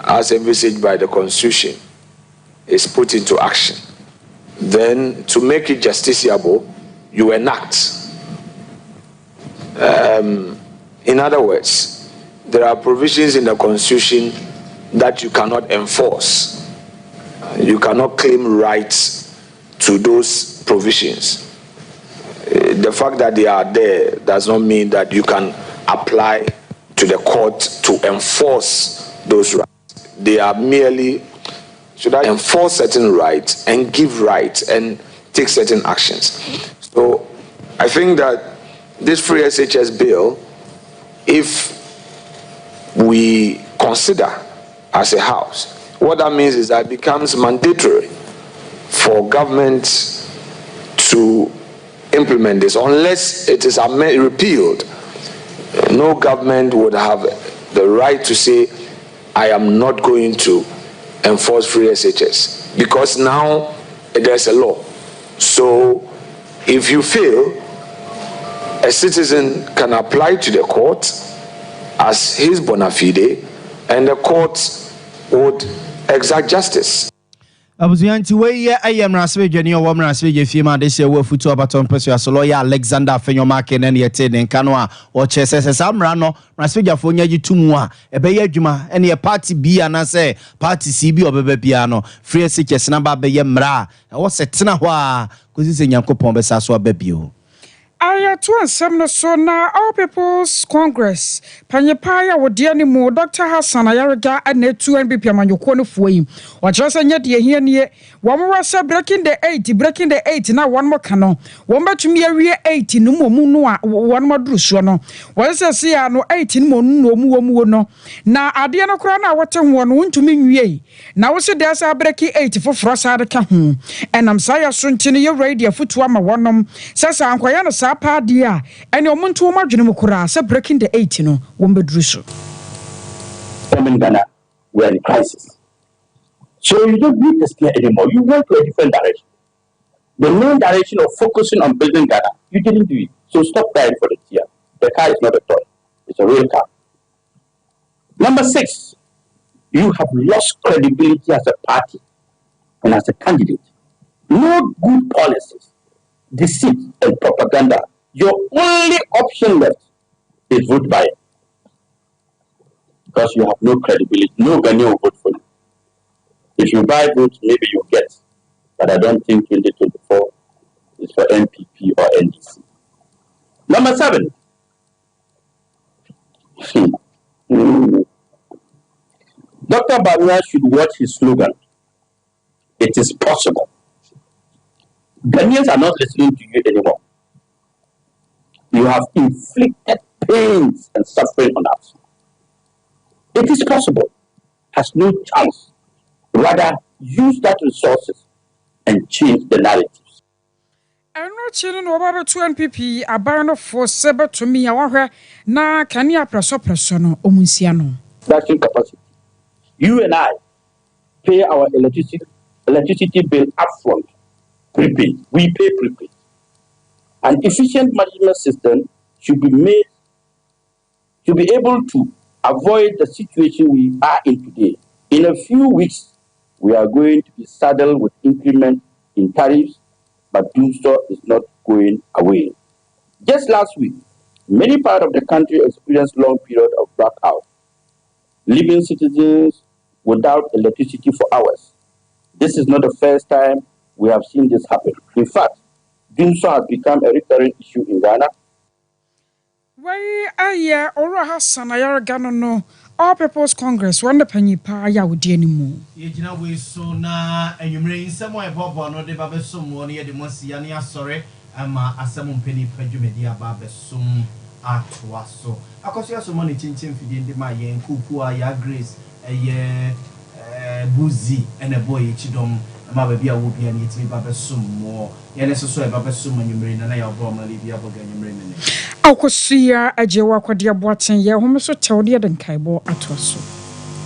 as envisaged by the Constitution is put into action, then to make it justiciable, you enact. In other words, there are provisions in the Constitution that you cannot enforce. You cannot claim rights to those provisions. The fact that they are there does not mean that you can apply to the court to enforce those rights. They are merely should enforce certain rights and give rights and take certain actions. So I think that this free SHS bill, if we consider as a house, what that means is that it becomes mandatory for government to implement this. Unless it is repealed, no government would have the right to say, I am not going to enforce free SHS, because now there's a law. So if you fail, a citizen can apply to the court as his bona fide, and the court would exact justice. Abuzianti we I am Raswejani or woman Raswejefima this year with Futu Abaton Persia Soloya Alexander Fenyomakin and Yete in Canoa or Chesses Amrano, Raswejafonia Tumwa, a Bayajuma, and a party B and I say party CB or Bebe Piano, free SHS number Bayamra, and what's a Tinawa, because it's in Yanko Pombesaswa Bebio. I to some so now All People's Congress. Panyapaya would dear more Dr. Hassan Ayaraga and net 2 and BP man you corner for him. Or just and yet here near one more breaking the 8 now one more canon. One much mere 18 no more one more drusono. What I say no 18 more no no. Now Adiana Crana water one to mean ye. Now so there's a breaking 8 for Frost out of Kahun. And I'm sorry soon to your radio for 2 one says I'm quite Sapa dia and your Montu Marginal say breaking the 8 no wombe druso. In Ghana, we're in crisis. So you don't need to steer anymore. You went to a different direction. The main direction of focusing on building Ghana, you didn't do it. So stop dying for the tear. The car is not a toy. It's a real car. Number 6, you have lost credibility as a party and as a candidate. No good policies, deceit and propaganda. Your only option left is vote by it. Because you have no credibility. No Ghanaian will vote for you. If you buy votes, maybe you'll get. But I don't think 2024 is for NPP or NDC. Number 7. Dr. Bamia should watch his slogan. It is possible. Ghanaians are not listening to you anymore. You have inflicted pains and suffering on us. It is possible. Has no chance. Rather, use that resources and change the narratives. I'm not chilling over 2 NPP. A barn of 4 saber to me. I want her na Kania Prasono Omunsiano. That's incapacity. You and I pay our electricity bill upfront. Prepaid. We pay prepaid. An efficient management system should be made to be able to avoid the situation we are in today. In a few weeks, we are going to be saddled with increment in tariffs, but doom so is not going away. Just last week, many parts of the country experienced long period of blackout, leaving citizens without electricity for hours. This is not the first time we have seen this happen. In fact, doom so has become a recurring issue in Ghana. Why aye Ora Hassan Ayaraga no All People's Congress wonder penny pa ya wudi anymore. Yejina we so na enwumre nsemo ebobo no de babesum woni ye de mosia ne asore ama asem penny padwumedi aba besum atwa so. Akosia so money chinchin fidi ndi ma ye nkuku a ya Grace eye buzi ene boy chidom ma ba bia wo bia ne yetimi babesum mo ye ne so e babesum enwumre na ya obo ma le bia boga enwumre ne. Akosia ajewa kwadia boaten ye homeso tewde de nkaibo atwa so.